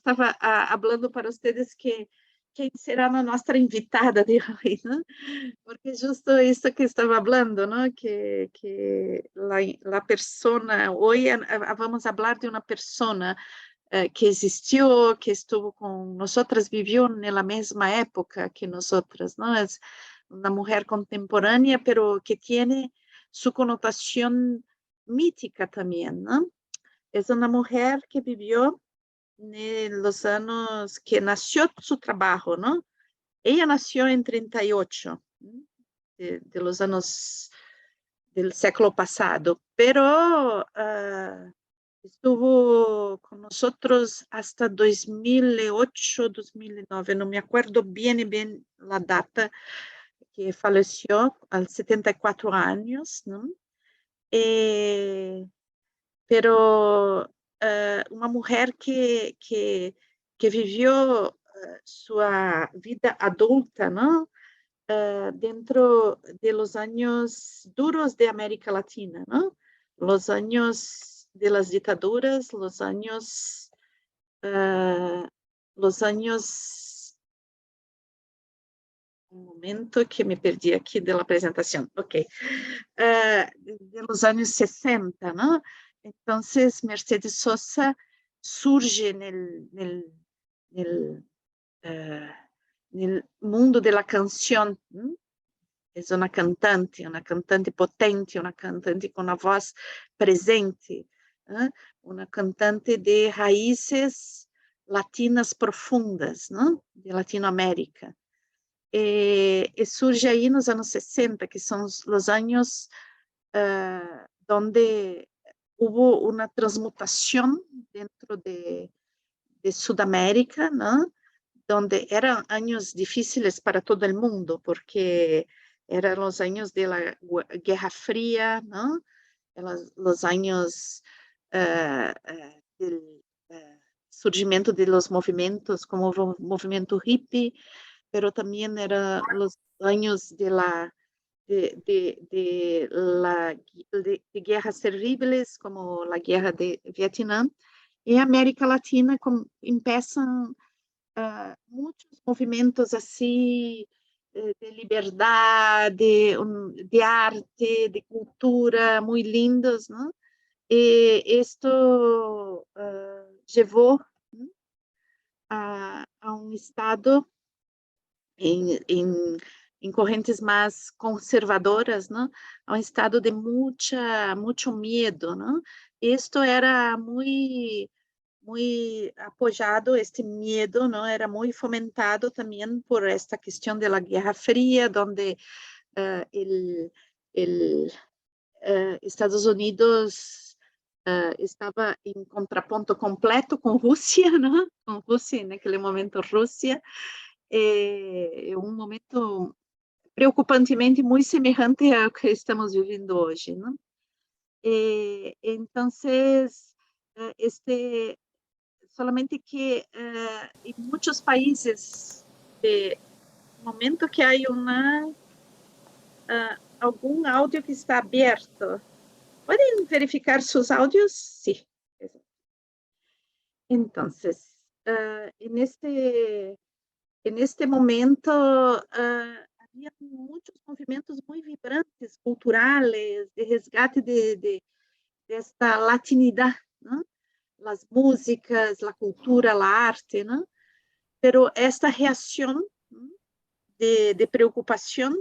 estava falando para vocês que quem será a nossa invitada de hoje, né? Porque justo isso que estava falando, né? Que a persona, hoje vamos falar de uma persona que existiu, que estuvo com nós, viveu na mesma época que nós, não é uma mulher contemporânea, pero que tem sua conotação mítica também, não? É uma mulher que viveu nos anos que nasceu seu trabalho, não? Ella nació en 38, de los años del século pasado, pero estuvo con nosotros hasta 2008, 2009, no me acuerdo bien la data, que falleció a 74 años, ¿no? Pero uma mulher que viveu sua vida adulta, não? Dentro de los años duros de América Latina, ¿no? Los años de las dictaduras, los años, un momento que me perdí aquí de la presentación, ok, de los años 60, ¿no? Entonces, Mercedes Sosa surge en el mundo de la canción, ¿no? É uma cantante potente, uma cantante com a voz presente, uma cantante de raízes latinas profundas, não? De Latinoamérica. E surge aí nos anos 60, que são os anos onde houve uma transmutação dentro de Sudamérica, não? Donde eram anos difíceis para todo o mundo, porque eran los años de la Guerra Fría, ¿no? Los años del surgimiento de los movimientos, como el movimiento hippie, pero también eran los años de guerras terribles, como la guerra de Vietnam. En América Latina empiezan muitos movimentos assim de liberdade, de arte, de cultura, muito lindos, não? E isto levou a estado em correntes mais conservadoras, não? A estado de muito medo, não? Isto era muito apoiado, este miedo, ¿no? Era muy fomentado también por esta cuestión de la Guerra Fría, donde Estados Unidos estaba en contrapunto completo con Rusia, ¿no? Con Rusia, en aquel momento Rusia, un momento preocupantemente muy semejante a lo que estamos viviendo hoy, ¿no? Entonces, solamente que em muitos países, no momento que há algum áudio que está aberto, podem verificar seus áudios? Sim. Então, neste momento, havia muitos movimentos muito vibrantes, culturais, de resgate desta latinidade, não? As músicas, a cultura, a arte, ¿no? Pero esta reacción de preocupación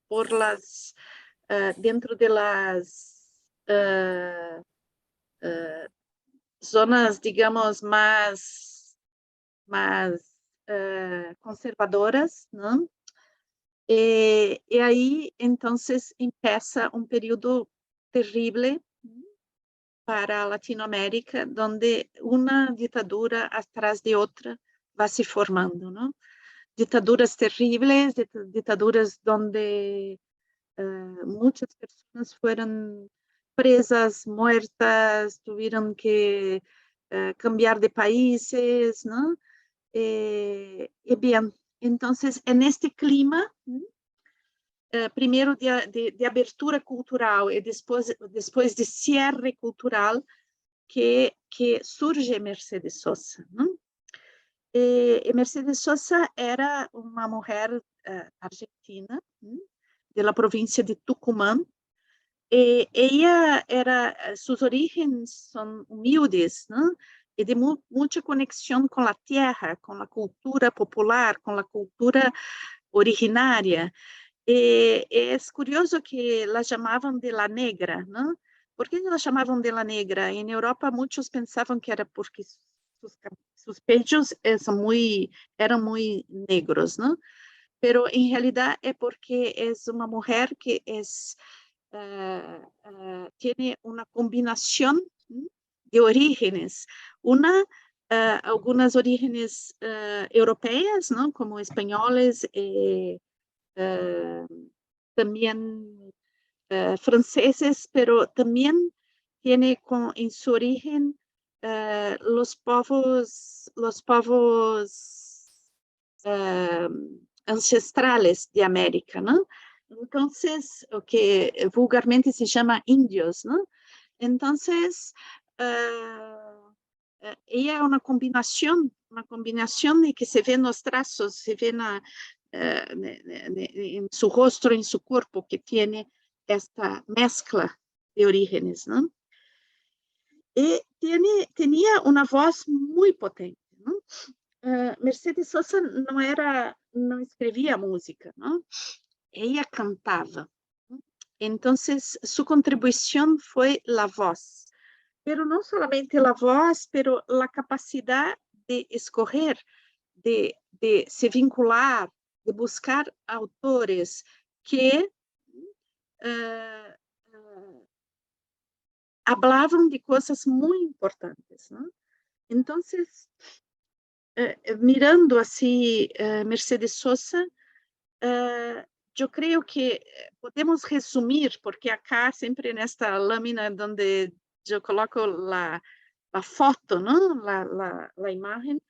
por las, dentro de las zonas, digamos, más conservadoras, ¿no? E aí, então, começa um período terrível para Latinoamérica, donde uma ditadura atrás de outra vai se formando, ¿no? Ditaduras terríveis, ditaduras donde muitas pessoas foram presas, muertas, tiveram que cambiar de países, ¿no? E bem, então, neste clima, primeiro de abertura cultural e depois de cierre cultural, que surge Mercedes Sosa, não? E Mercedes Sosa era uma mulher argentina, de la província de Tucumán. Ella sus orígenes son humildes, ¿no? Y de mucha conexión con la tierra, con la cultura popular, con la cultura originaria. Es curioso que la llamaban de la negra, ¿no? ¿Por qué la llamaban de la negra? En Europa muchos pensaban que era porque sus pechos eran muy negros, ¿no? Pero en realidad es porque es una mujer que tiene una combinación de orígenes. Algunas orígenes europeas, ¿no? Como españoles, también franceses, pero también tiene en su origen los povos ancestrales de América, ¿no? Entonces, o que vulgarmente se llama indios, ¿no? Entonces, ella es una combinación de que se ven los trazos, se ven en su rostro, en su cuerpo, que tiene esta mezcla de orígenes, ¿no? Y tenía una voz muy potente, ¿no? Mercedes Sosa no escribía música, ¿no? Ella cantaba. ¿No? Entonces, su contribución fue la voz. Pero no solamente la voz, pero la capacidad de escoger, de se vincular, de buscar autores que hablavam de coisas muito importantes, ¿no? Entonces, mirando assim Mercedes Sosa, eu creio que podemos resumir, porque acá sempre nesta lâmina onde eu coloco a foto, ¿no? La imagen,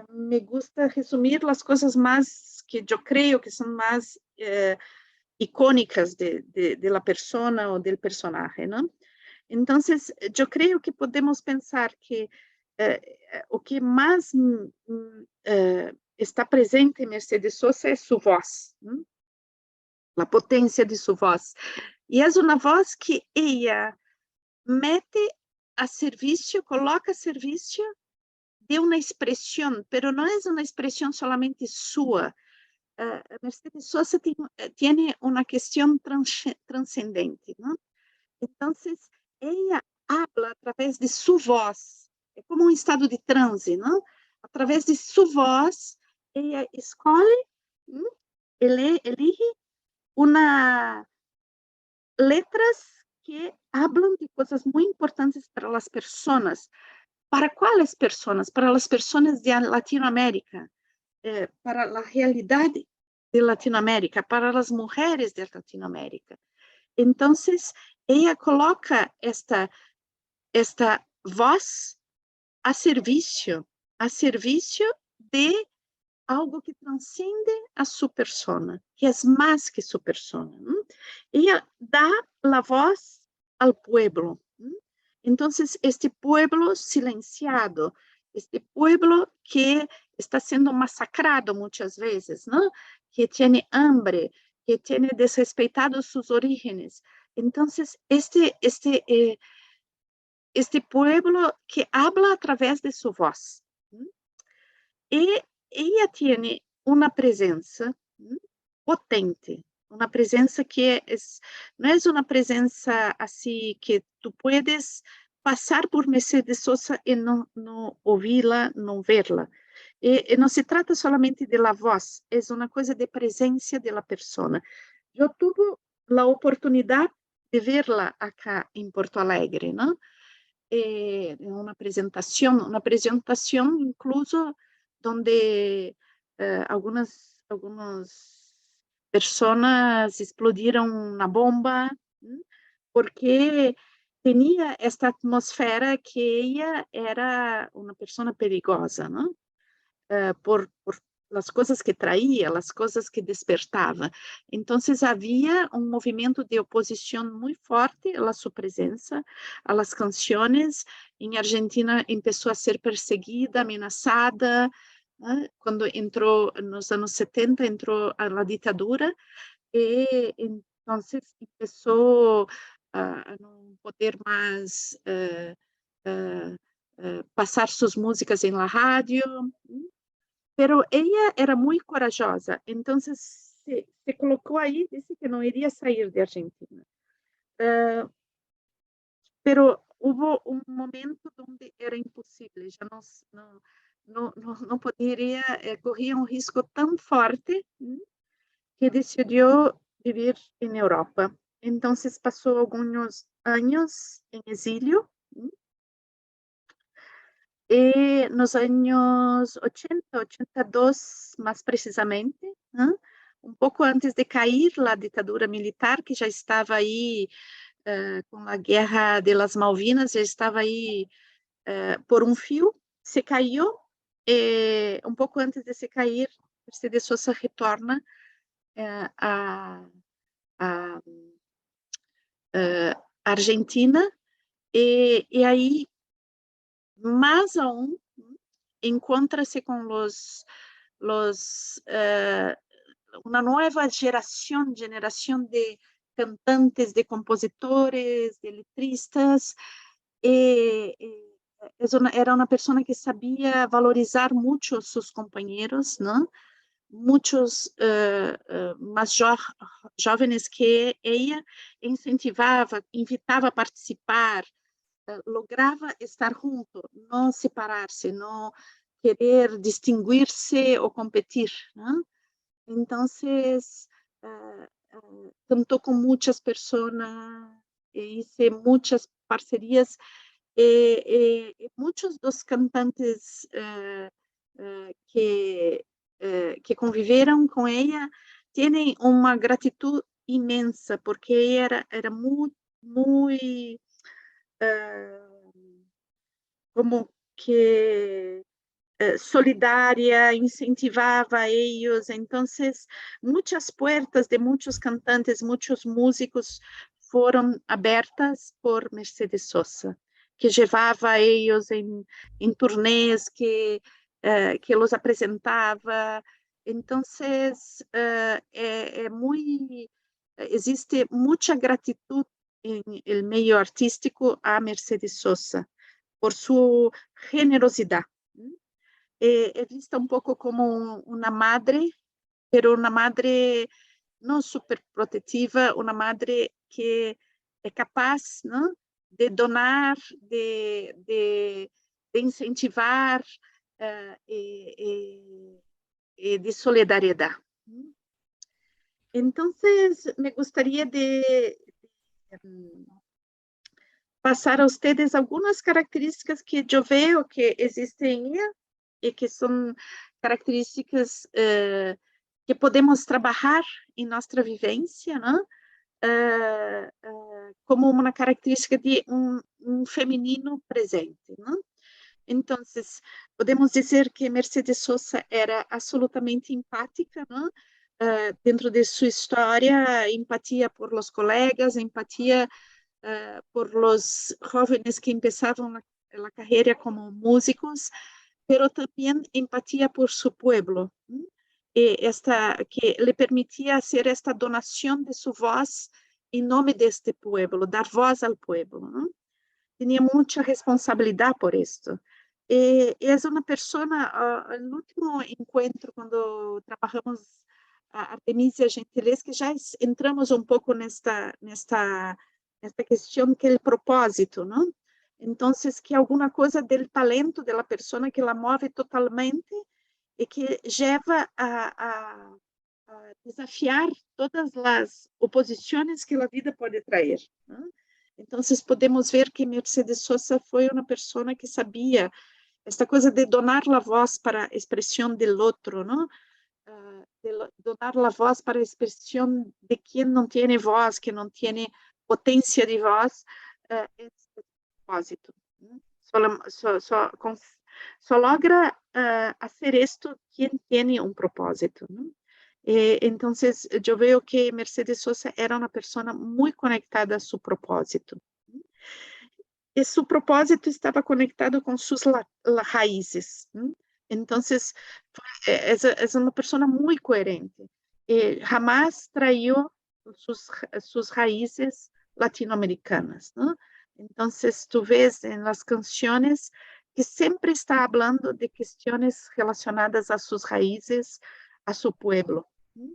me gusta resumir as coisas mais que eu creio que são mais icônicas de la persona ou del personagem, ¿no? Então, eu creio que podemos pensar que o que mais está presente em Mercedes Sosa é sua voz, a potência de sua voz. E é uma voz que ela mete a serviço, coloca a serviço de uma expressão, mas não é uma expressão solamente sua. Mercedes Sosa tem uma questão transcendente, não? Então, ela habla através de sua voz, é como um estado de transe, não? Através de sua voz, ela escolhe, elige letras que hablam de coisas muito importantes para as pessoas. ¿Para quais pessoas? Para as pessoas de Latinoamérica, para a realidade de Latinoamérica, para as mulheres de Latinoamérica. Então, ela coloca esta voz a serviço de algo que transcende a sua persona, que é mais que sua persona. Ela dá a voz ao pueblo. Então, este pueblo silenciado, este pueblo que está sendo massacrado muitas vezes, ¿no? Que tem hambre, que tem desrespeitado suas origens. Então, este pueblo que habla a través de sua voz. E ela tem uma presença potente, uma presença que não é uma presença assim que tu puedes passar por Mercedes Sosa e não ouvi-la, não vê-la. E não se trata solamente de la voz, é uma coisa de presença de la persona. Eu tive a oportunidade de vê-la acá em Porto Alegre, não? Uma apresentação incluso onde algumas pessoas explodiram na bomba, porque tinha esta atmosfera que ela era uma pessoa perigosa, não? Por as coisas que traía, as coisas que despertava. Então, havia um movimento de oposição muito forte à sua presença, às canções. Em Argentina, começou a ser perseguida, ameaçada, quando entrou, nos anos 70, entrou a ditadura, e então começou a não poder mais passar suas músicas em la rádio, pero ella era muy corajosa, entonces se colocó ahí, dice que no iría salir de Argentina. Pero hubo un momento donde era imposible, ya no podría, corría un riesgo tan fuerte que decidió vivir en Europa. Entonces pasó algunos años en exilio. Y nos años 80, 82 más precisamente, un poco antes de caer la dictadura militar, que ya estaba ahí con la guerra de las Malvinas, ya estaba ahí por un fio, se cayó, un poco antes de se cair, Mercedes Sosa retorna a Argentina, y ahí más aún encontra-se com uma nova geração de cantantes, de compositores, de letristas. Era uma pessoa que sabia valorizar muito seus companheiros, não? Muitos mais jovens que ela incentivava, invitava a participar, lograva estar junto, não separar-se, não querer distinguir-se ou competir, né? Então, cantou com muitas pessoas, hice muitas parcerias, e muitos dos cantantes que conviveram com ela têm uma gratidão imensa, porque ela era muito, muito como que solidária, incentivava a eles. Então, muitas portas de muitos cantantes, muitos músicos foram abertas por Mercedes Sosa, que levava eles em turnês, que los apresentava. Então, existe muita gratidão el meio artístico a Mercedes Sosa por sua generosidade. É vista um pouco como uma madre, pero uma madre não super protetiva, uma madre que é capaz, não, de donar, de incentivar e de solidariedade. Então, me gostaria de passar a vocês algumas características que eu vejo que existem em ela e que são características que podemos trabalhar em nossa vivência, né? Como uma característica de um feminino presente, né? Então, podemos dizer que Mercedes Sosa era absolutamente empática, né? Dentro de sua história, empatia por los colegas, empatia por los jóvenes que empezavam a carreira como músicos, pero também empatia por su pueblo, que le permitia hacer esta donação de sua voz em nome deste pueblo, dar voz ao pueblo, ¿no? Tinha muita responsabilidade por isso. É uma pessoa, no último encontro, quando trabalhamos a Artemisia Gentileschi, que já entramos um pouco nesta questão que é o propósito, não? Então, que alguma coisa do talento da pessoa que la move totalmente e que leva a desafiar todas as oposições que a vida pode trazer, não? Então, podemos ver que Mercedes Sosa foi uma pessoa que sabia esta coisa de donar a voz para a expressão do outro, não? De donar a voz para a expressão de quem não tem voz, que não tem potência de voz, é propósito. Só logra fazer isto quem tem um propósito, não? Então, eu vejo que Mercedes Sosa era uma pessoa muito conectada a seu propósito. E seu propósito estava conectado com suas raízes. Entonces, es una persona muy coherente. Jamás traiu sus raíces latinoamericanas, ¿no? Entonces, tú ves en las canciones que siempre está hablando de cuestiones relacionadas a sus raíces, a su pueblo. ¿No?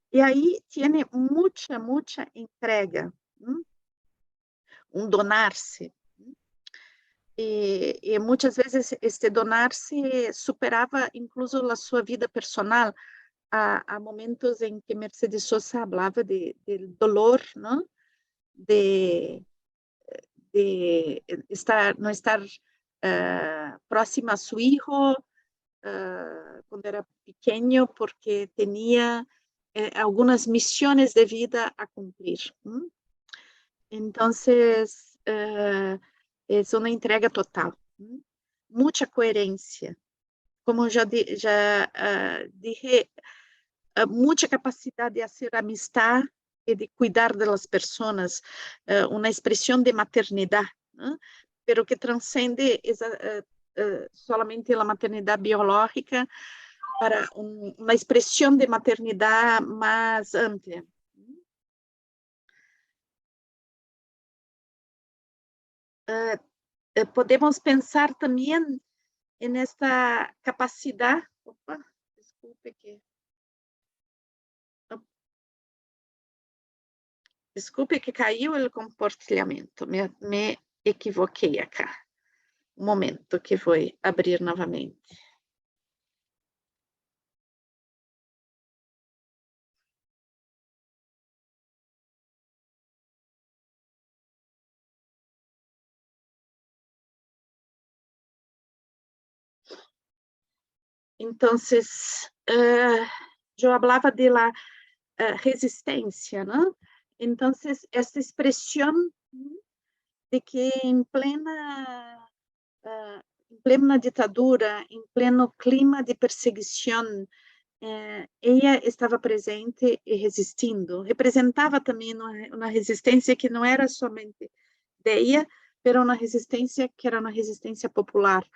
Y ahí tiene mucha entrega, ¿no? Un donarse. ¿No? E muitas vezes este donar-se superava incluso a sua vida personal. Há momentos em que Mercedes Sosa falava de dolor, não? De, de não estar próxima a seu filho quando era pequeno, porque tinha algumas missões de vida a cumprir. Então, é uma entrega total. Muita coerência. Como já dije, muita capacidade de fazer amistade e de cuidar das pessoas, uma expressão de maternidade, né? Pero que transcende solamente a maternidade biológica para uma expressão de maternidade mais ampla. Podemos pensar também nesta capacidade. Opa, desculpe que. Desculpe que caiu o compartilhamento, me equivoquei acá. Um momento que vou abrir novamente. Então, eu falava de la resistência, não? Então, essa expressão de que em plena ditadura, em pleno clima de perseguição, ela estava presente e resistindo. Representava também uma resistência que não era somente de ela, mas uma resistência que era uma resistência popular.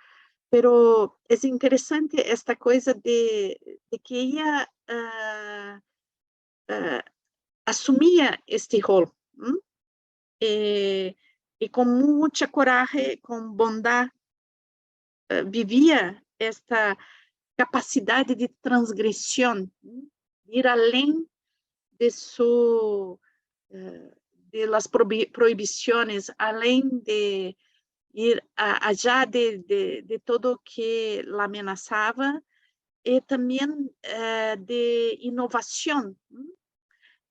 Pero é interessante esta coisa de que ela assumia este rol, e com muita coragem, com bondade, vivia esta capacidade de transgressão, ir além de de las proibiciones, além de ir allá de todo que la amenazava, e também de inovação.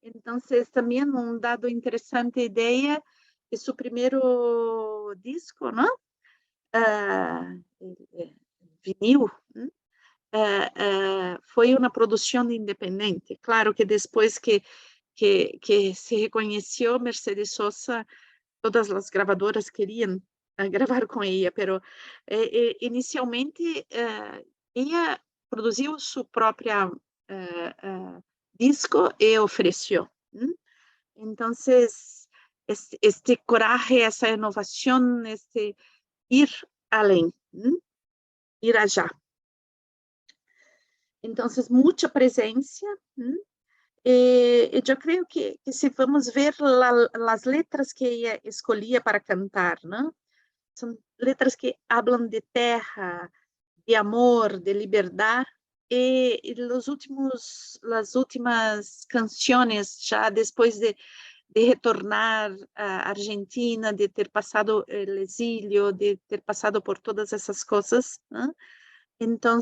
Então, também um dado interessante ideia de seu primeiro disco, não? Vinil, foi uma produção independente. Claro que depois que se reconheceu Mercedes Sosa, todas as gravadoras queriam gravar com ela, pero inicialmente ela produziu seu próprio disco e ofereceu. Então, este coragem, essa inovação, este ir além, ir allá. Então, muita presença. Eu creio que se vamos ver as letras que ela escolhia para cantar, não? São letras que falam de terra, de amor, de liberdade, e as últimas canções, já depois de retornar à Argentina, de ter passado o exílio, de ter passado por todas essas coisas, né? Então,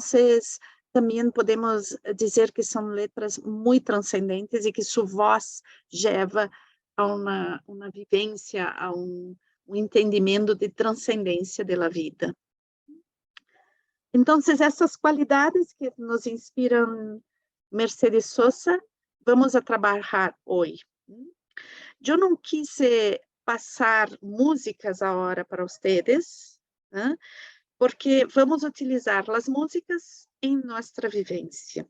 também podemos dizer que são letras muito transcendentes e que sua voz leva a uma vivência, a um entendimento de transcendência da vida. Então, essas qualidades que nos inspiram Mercedes Sosa, vamos a trabalhar hoje. Eu não quis passar músicas agora para vocês, porque vamos utilizar as músicas em nossa vivência.